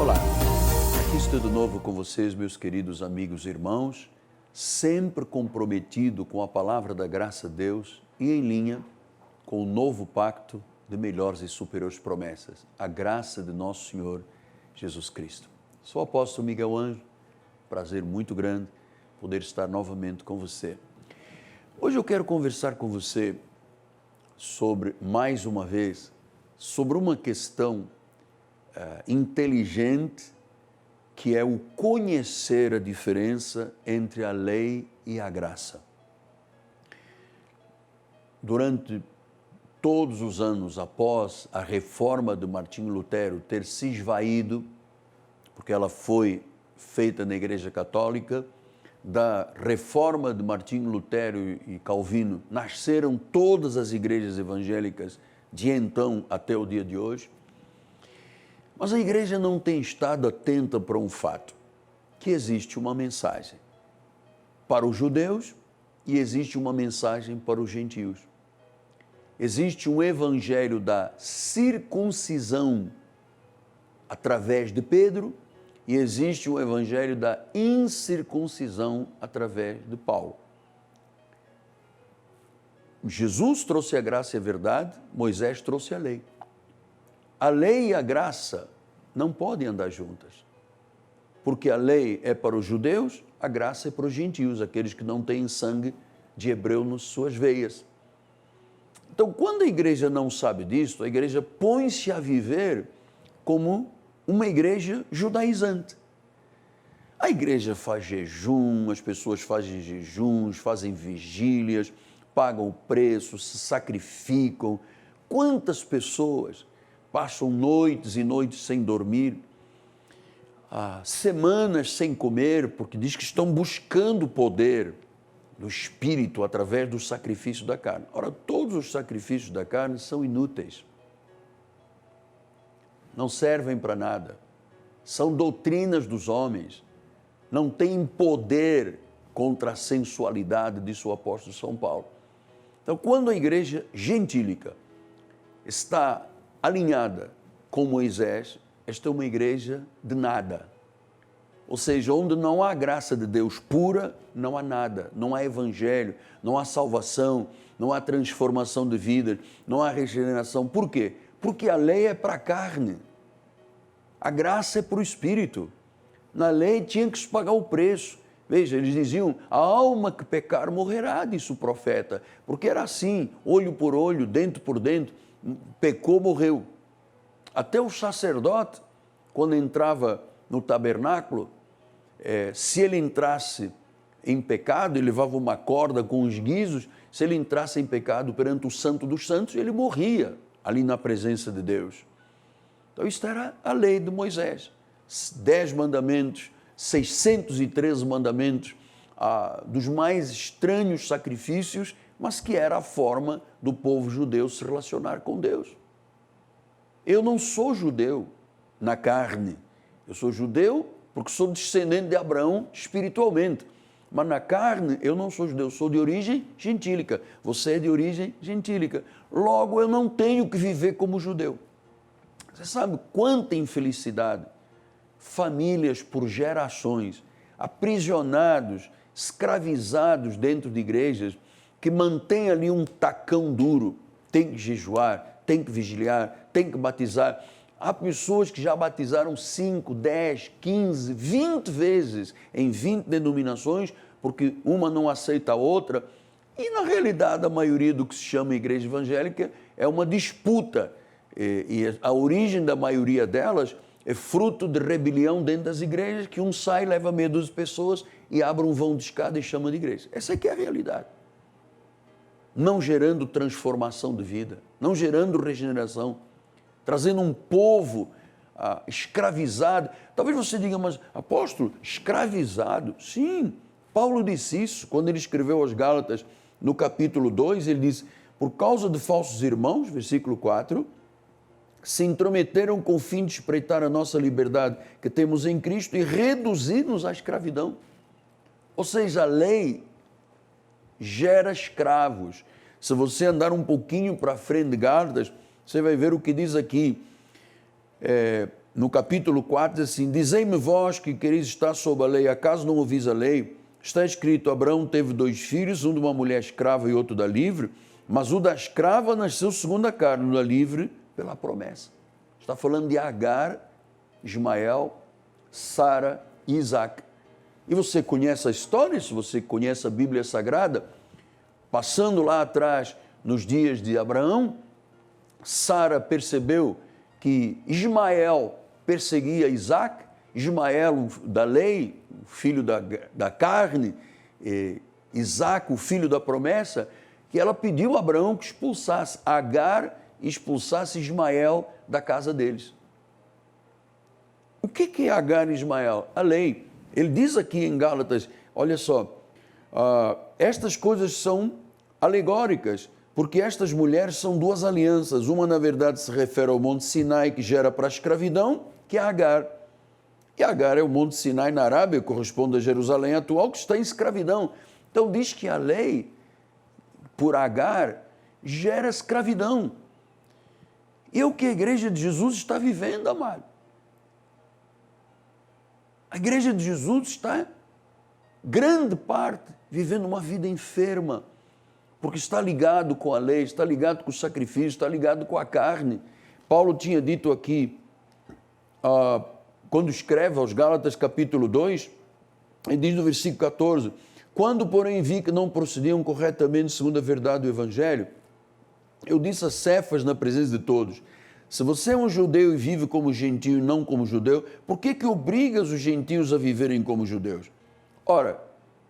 Olá, aqui estou de novo com vocês, meus queridos amigos e irmãos, sempre comprometido com a palavra da graça de Deus e em linha com o novo pacto de melhores e superiores promessas, a graça de nosso Senhor Jesus Cristo. Sou o apóstolo Miguel Ângelo, prazer muito grande poder estar novamente com você. Hoje eu quero conversar com você sobre, mais uma vez, sobre uma questão inteligente, que é o conhecer a diferença entre a lei e a graça. Durante todos os anos após a reforma de Martinho Lutero ter se esvaído, porque ela foi feita na Igreja Católica, da reforma de Martinho Lutero e Calvino, nasceram todas as igrejas evangélicas de então até o dia de hoje. Mas a igreja não tem estado atenta para um fato, que existe uma mensagem para os judeus e existe uma mensagem para os gentios. Existe um evangelho da circuncisão através de Pedro e existe um evangelho da incircuncisão através de Paulo. Jesus trouxe a graça e a verdade, Moisés trouxe a lei. A lei e a graça não podem andar juntas, porque a lei é para os judeus, a graça é para os gentios, aqueles que não têm sangue de hebreu nas suas veias. Então, quando a igreja não sabe disso, a igreja põe-se a viver como uma igreja judaizante. A igreja faz jejum, as pessoas fazem jejuns, fazem vigílias, pagam o preço, se sacrificam. Quantas pessoas passam noites e noites sem dormir, semanas sem comer, porque diz que estão buscando o poder do Espírito através do sacrifício da carne. Ora, todos os sacrifícios da carne são inúteis. Não servem para nada. São doutrinas dos homens. Não têm poder contra a sensualidade, disse o apóstolo São Paulo. Então, quando a igreja gentílica está alinhada com Moisés, esta é uma igreja de nada. Ou seja, onde não há graça de Deus pura, não há nada, não há evangelho, não há salvação, não há transformação de vida, não há regeneração. Por quê? Porque a lei é para a carne, a graça é para o espírito. Na lei tinha que se pagar o preço. Veja, eles diziam, a alma que pecar morrerá, disse o profeta, porque era assim, olho por olho, dente por dente, pecou, morreu. Até o sacerdote, quando entrava no tabernáculo, se ele entrasse em pecado, ele levava uma corda com os guizos, se ele entrasse em pecado perante o Santo dos Santos, ele morria ali na presença de Deus. Então, isto era a lei de Moisés. 10 mandamentos, 613 mandamentos, dos mais estranhos sacrifícios, mas que era a forma do povo judeu se relacionar com Deus. Eu não sou judeu na carne, eu sou judeu porque sou descendente de Abraão espiritualmente, mas na carne eu não sou judeu, eu sou de origem gentílica, você é de origem gentílica, logo eu não tenho que viver como judeu. Você sabe quanta infelicidade, famílias por gerações, aprisionados, escravizados dentro de igrejas, que mantém ali um tacão duro, tem que jejuar, tem que vigiliar, tem que batizar. Há pessoas que já batizaram 5, 10, 15, 20 vezes em 20 denominações, porque uma não aceita a outra, e na realidade a maioria do que se chama igreja evangélica é uma disputa, e a origem da maioria delas é fruto de rebelião dentro das igrejas, que um sai, leva meia dúzia de pessoas e abre um vão de escada e chama de igreja. Essa aqui é a realidade. Não gerando transformação de vida, não gerando regeneração, trazendo um povo escravizado. Talvez você diga, mas apóstolo, escravizado? Sim, Paulo disse isso quando ele escreveu aos Gálatas, no capítulo 2, ele diz, por causa de falsos irmãos, versículo 4, se intrometeram com o fim de espreitar a nossa liberdade que temos em Cristo e reduzir-nos à escravidão. Ou seja, a lei gera escravos. Se você andar um pouquinho para frente de Gálatas, você vai ver o que diz aqui, no capítulo 4, diz assim: dizei-me vós que quereis estar sob a lei, acaso não ouvis a lei? Está escrito, Abraão teve 2 filhos, um de uma mulher escrava e outro da livre, mas o da escrava nasceu segundo a carne, o da livre pela promessa. Está falando de Agar, Ismael, Sara e Isaac. E você conhece a história, se você conhece a Bíblia Sagrada, passando lá atrás, nos dias de Abraão, Sara percebeu que Ismael perseguia Isaac, Ismael da lei, o filho da carne, Isaac, o filho da promessa, que ela pediu a Abraão que expulsasse Agar e expulsasse Ismael da casa deles. O que é Agar e Ismael? A lei. Ele diz aqui em Gálatas, olha só, estas coisas são alegóricas, porque estas mulheres são 2 alianças. Uma, na verdade, se refere ao Monte Sinai, que gera para a escravidão, que é Agar. E Agar é o Monte Sinai na Arábia, corresponde a Jerusalém atual, que está em escravidão. Então diz que a lei, por Agar, gera escravidão. E é o que a igreja de Jesus está vivendo, amado. A igreja de Jesus está, grande parte, vivendo uma vida enferma, porque está ligado com a lei, está ligado com o sacrifício, está ligado com a carne. Paulo tinha dito aqui, quando escreve aos Gálatas capítulo 2, ele diz no versículo 14, quando porém vi que não procediam corretamente segundo a verdade do Evangelho, eu disse a Cefas na presença de todos, se você é um judeu e vive como gentio e não como judeu, por que obrigas os gentios a viverem como judeus? Ora,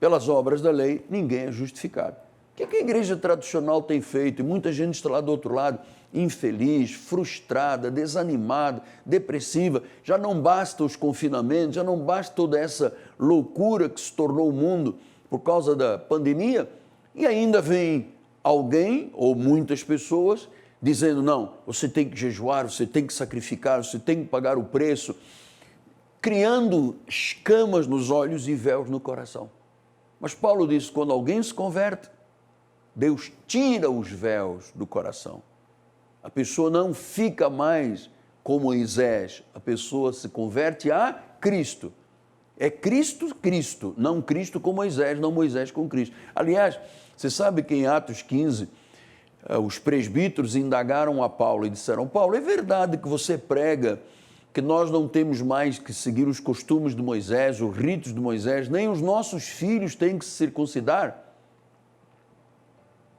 pelas obras da lei, ninguém é justificado. O que a igreja tradicional tem feito? E muita gente está lá do outro lado, infeliz, frustrada, desanimada, depressiva. Já não basta os confinamentos, já não basta toda essa loucura que se tornou o mundo por causa da pandemia. E ainda vem alguém, ou muitas pessoas, dizendo, não, você tem que jejuar, você tem que sacrificar, você tem que pagar o preço, criando escamas nos olhos e véus no coração. Mas Paulo diz, quando alguém se converte, Deus tira os véus do coração. A pessoa não fica mais como Moisés, a pessoa se converte a Cristo. É Cristo, Cristo, não Cristo com Moisés, não Moisés com Cristo. Aliás, você sabe que em Atos 15, os presbíteros indagaram a Paulo e disseram, Paulo, é verdade que você prega que nós não temos mais que seguir os costumes de Moisés, os ritos de Moisés, nem os nossos filhos têm que se circuncidar?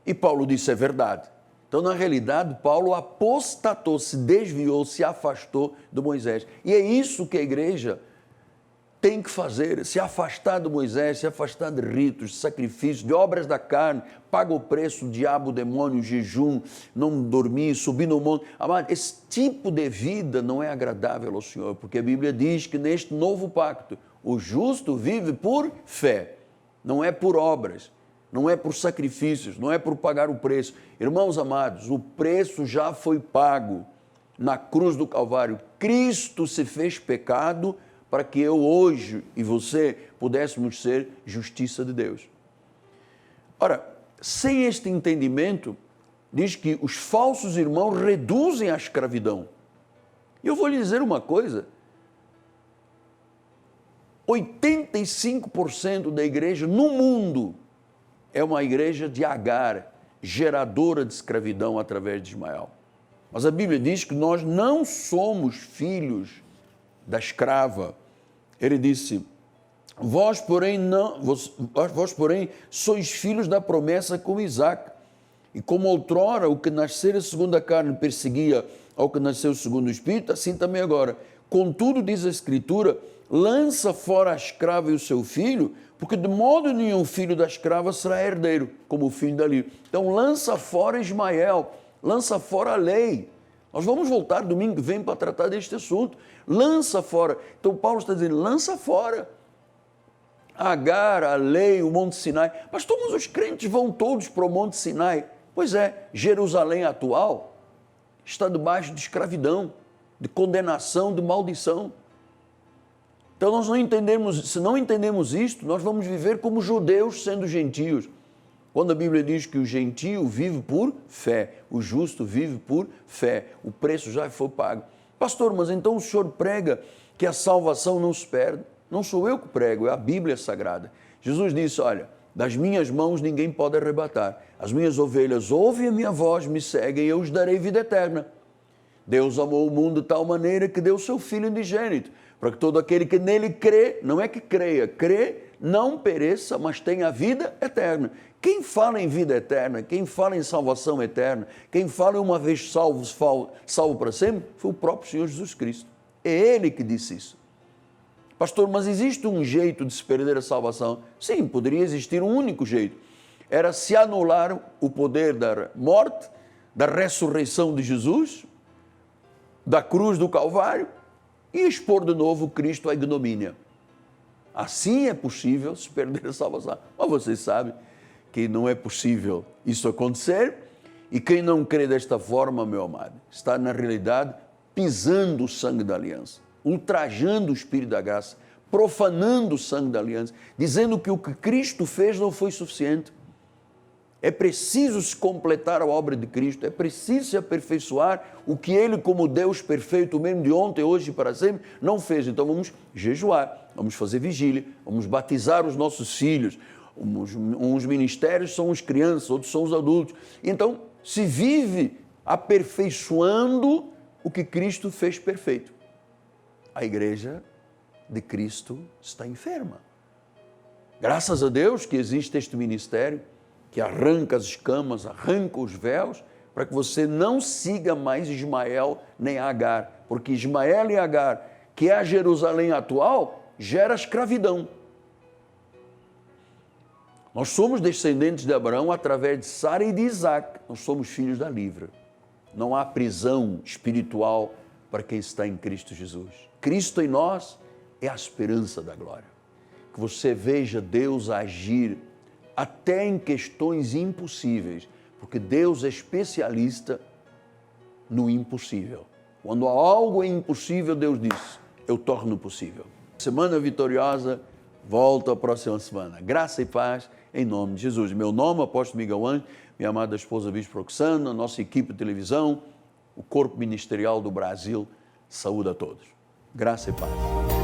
E Paulo disse, é verdade. Então, na realidade, Paulo apostatou, se desviou, se afastou de Moisés. E é isso que a igreja tem que fazer, se afastar de Moisés, se afastar de ritos, de sacrifícios, de obras da carne, paga o preço, o diabo, o demônio, o jejum, não dormir, subir no monte. Amado, esse tipo de vida não é agradável ao Senhor, porque a Bíblia diz que neste novo pacto, o justo vive por fé, não é por obras, não é por sacrifícios, não é por pagar o preço. Irmãos amados, o preço já foi pago na cruz do Calvário. Cristo se fez pecado para que eu hoje e você pudéssemos ser justiça de Deus. Ora, sem este entendimento, diz que os falsos irmãos reduzem a escravidão. E eu vou lhe dizer uma coisa, 85% da igreja no mundo é uma igreja de Agar, geradora de escravidão através de Ismael. Mas a Bíblia diz que nós não somos filhos da escrava. Ele disse, vós porém sois filhos da promessa como Isaac. E como outrora o que nascera segundo a carne perseguia ao que nasceu segundo o Espírito, assim também agora. Contudo, diz a Escritura, lança fora a escrava e o seu filho, porque de modo nenhum filho da escrava será herdeiro, como o filho da livre. Então lança fora Ismael, lança fora a lei. Nós vamos voltar domingo que vem para tratar deste assunto. Lança fora. Então Paulo está dizendo, lança fora. Agar, a lei, o Monte Sinai. Mas todos os crentes vão todos para o Monte Sinai. Pois é, Jerusalém atual está debaixo de escravidão, de condenação, de maldição. Então nós não entendemos, se não entendemos isto, nós vamos viver como judeus sendo gentios. Quando a Bíblia diz que o gentio vive por fé, o justo vive por fé, o preço já foi pago. Pastor, mas então o senhor prega que a salvação não se perde? Não sou eu que prego, é a Bíblia Sagrada. Jesus disse, olha, das minhas mãos ninguém pode arrebatar. As minhas ovelhas ouvem a minha voz, me seguem e eu os darei vida eterna. Deus amou o mundo de tal maneira que deu o seu Filho unigênito, para que todo aquele que nele crê, não é que creia, crê, não pereça, mas tenha a vida eterna. Quem fala em vida eterna, quem fala em salvação eterna, quem fala em uma vez salvo para sempre, foi o próprio Senhor Jesus Cristo. É Ele que disse isso. Pastor, mas existe um jeito de se perder a salvação? Sim, poderia existir um único jeito. Era se anular o poder da morte, da ressurreição de Jesus, da cruz do Calvário e expor de novo Cristo à ignomínia. Assim é possível se perder a salvação. Mas vocês sabem que não é possível isso acontecer e quem não crê desta forma, meu amado, está na realidade pisando o sangue da aliança, ultrajando o Espírito da graça, profanando o sangue da aliança, dizendo que o que Cristo fez não foi suficiente. É preciso se completar a obra de Cristo, é preciso se aperfeiçoar o que Ele, como Deus perfeito, o mesmo de ontem, hoje e para sempre, não fez. Então vamos jejuar, vamos fazer vigília, vamos batizar os nossos filhos. Uns ministérios são as crianças, outros são os adultos. Então se vive aperfeiçoando o que Cristo fez perfeito. A igreja de Cristo está enferma. Graças a Deus que existe este ministério, que arranca as escamas, arranca os véus, para que você não siga mais Ismael nem Agar, porque Ismael e Agar, que é a Jerusalém atual, gera escravidão. Nós somos descendentes de Abraão através de Sara e de Isaac, nós somos filhos da livre. Não há prisão espiritual para quem está em Cristo Jesus. Cristo em nós é a esperança da glória. Que você veja Deus agir até em questões impossíveis, porque Deus é especialista no impossível. Quando algo é impossível, Deus diz, eu torno possível. Semana vitoriosa, volta a próxima semana. Graça e paz em nome de Jesus. Meu nome é Apóstolo Miguel Anjo, minha amada esposa Bispo Roxana, nossa equipe de televisão, o corpo ministerial do Brasil, saúde a todos. Graça e paz.